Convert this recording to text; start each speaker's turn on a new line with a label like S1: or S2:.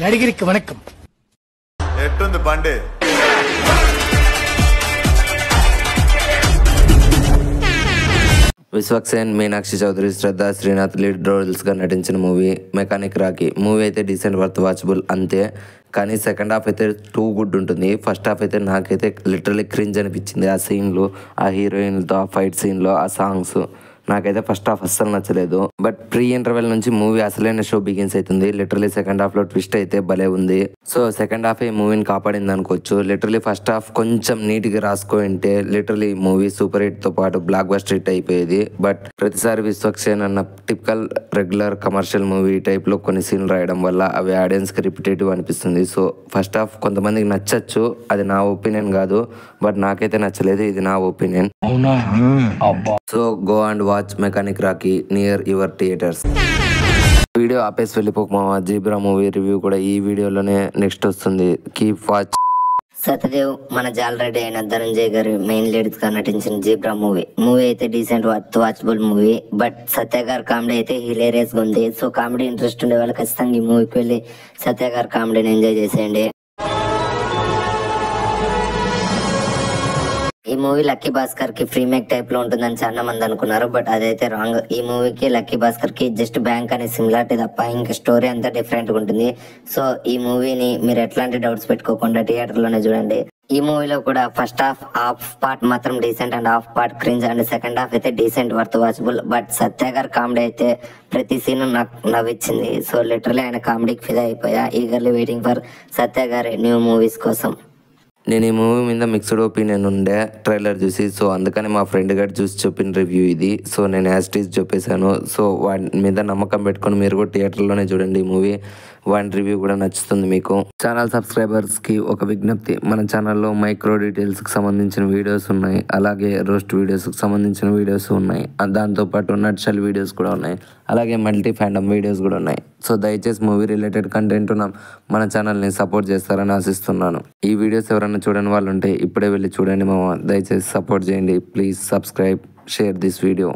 S1: నడిగిరికి వణకం
S2: ఎట్టుంది బండి
S3: విశ్వక్సేన్, మీనాక్షి చౌదరి, శ్రద్ధ Srinath lead roles గా నటించిన మూవీ మెకానిక్ రాకీ. మూవీ అయితే డీసెంట్ వర్త్ వాచబుల్ అంతే. కానీ సెకండ్ హాఫ్ అయితే టూ గుడ్ ఉంటుంది. ఫస్ట్ హాఫ్ అయితే నాకైతే లిటరలీ క్రింజ్ అనిపించింది. ఆ సీన్లు, ఆ హీరోయిన్లతో ఆ ఫైట్ సీన్లో ఆ సాంగ్స్ నాకైతే ఫస్ట్ హాఫ్ అస్సలు నచ్చలేదు. బట్ ప్రీ ఇంటర్వెల్ నుంచి మూవీ అసలైన షో బిగిన్స్ అవుతుంది. లిటరలీ సెకండ్ హాఫ్ లో ట్విస్ట్ అయితే భలే ఉంది. సో సెకండ్ హాఫ్ ఈ మూవీని కాపాడింది అనుకోవచ్చు. లిటరలీ ఫస్ట్ హాఫ్ కొంచెం నీట్ గా రాసుకోంటే లిటరలీ మూవీ సూపర్ హిట్ తో పాటు బ్లాక్ బస్టర్ హిట్ అయిపోయేది. బట్ ప్రతిసారి విశ్వక్సేన్ అన్న typical regular commercial movie type లో కొన్ని సీన్లు రాయడం వల్ల అవి ఆడియన్స్ కి రిపిటేటివ్ అనిపిస్తుంది. సో ఫస్ట్ హాఫ్ కొంతమందికి నచ్చచ్చు, అది నా ఒపీనియన్ కాదు. బట్ నాకైతే నచ్చలేదు, ఇది నా opinion. So go and watch mechanic Rocky near your theatres. Video ఆపేసి వెళ్ళిపోకమా. జీబ్రా మూవీ రివ్యూ కూడా ఈ వీడియోలోనే నెక్స్ట్ వస్తుంది. Keep watch.
S4: సత్యదేవ్, మన జాలరెడ్డి అయిన ధనంజయ్ గారి మెయిన్ లీడ్స్ గా నటించిన జీబ్రా మూవీ అయితే డీసెంట్ వాచబుల్ మూవీ. బట్ సత్య గారి కామెడీ అయితే హిలేరియస్ గా ఉంది. సో కామెడీ ఇంట్రెస్ట్ ఉండే వాళ్ళు ఖచ్చితంగా ఈ మూవీకి వెళ్ళి సత్య గారి కామెడీని ఎంజాయ్ చేసేయండి. ఈ మూవీ లక్కీ భాస్కర్ కి ఫ్రీ మేక్ టైప్ లో ఉంటుందని చాలా మంది అనుకున్నారు. బట్ అదైతే రాంగ్. ఈ మూవీకి లక్కీ భాస్కర్ కి జస్ట్ బ్యాంక్ అనే సిమిలారిటీ తప్ప ఇంకా స్టోరీ అంతా డిఫరెంట్ గా ఉంటుంది. సో ఈ మూవీని మీరు ఎట్లాంటి డౌట్స్ పెట్టుకోకుండా థియేటర్ లోనే చూడండి. ఈ మూవీలో కూడా ఫస్ట్ హాఫ్ పార్ట్ మాత్రం decent and half part cringe and second half అయితే డీసెంట్ వర్త్ వాచబుల్. బట్ సత్య గారి కామెడీ అయితే ప్రతి సీన్ నాకు నవ్వించింది. సో లిటరలీ ఆయన కామెడీకి ఫిదా అయిపోయా. ఈగర్లీ వెయిటింగ్ ఫర్ సత్య గారి న్యూ మూవీస్ కోసం.
S3: నేను ఈ మూవీ మీద మిక్స్డ్ ఒపీనియన్ ఉండే ట్రైలర్ చూసి. సో అందుకని మా ఫ్రెండ్ గారు చూసి చెప్పిన రివ్యూ ఇది. సో నేను యాస్టీస్ చెప్పేశాను. సో వాటి మీద నమ్మకం పెట్టుకొని మీరు కూడా థియేటర్లోనే చూడండి ఈ మూవీ. వాటి రివ్యూ కూడా నచ్చుతుంది మీకు. ఛానల్ సబ్స్క్రైబర్స్కి ఒక విజ్ఞప్తి, మన ఛానల్లో మైక్రో డీటెయిల్స్కి సంబంధించిన వీడియోస్ ఉన్నాయి, అలాగే రోస్ట్ వీడియోస్కి సంబంధించిన వీడియోస్ ఉన్నాయి, దాంతోపాటు నట్షల్ వీడియోస్ కూడా ఉన్నాయి, అలాగే మల్టీ ఫ్యాండమ్ వీడియోస్ కూడా ఉన్నాయి. సో దయచేసి మూవీ రిలేటెడ్ కంటెంట్ మన ఛానల్ని సపోర్ట్ చేస్తారని ఆశిస్తున్నాను. ఈ వీడియోస్ ఎవరైనా చూడని వాళ్ళు ఉంటే ఇప్పుడే వెళ్ళి చూడండి మామ. దయచేసి సపోర్ట్ చేయండి. Please subscribe, share this video.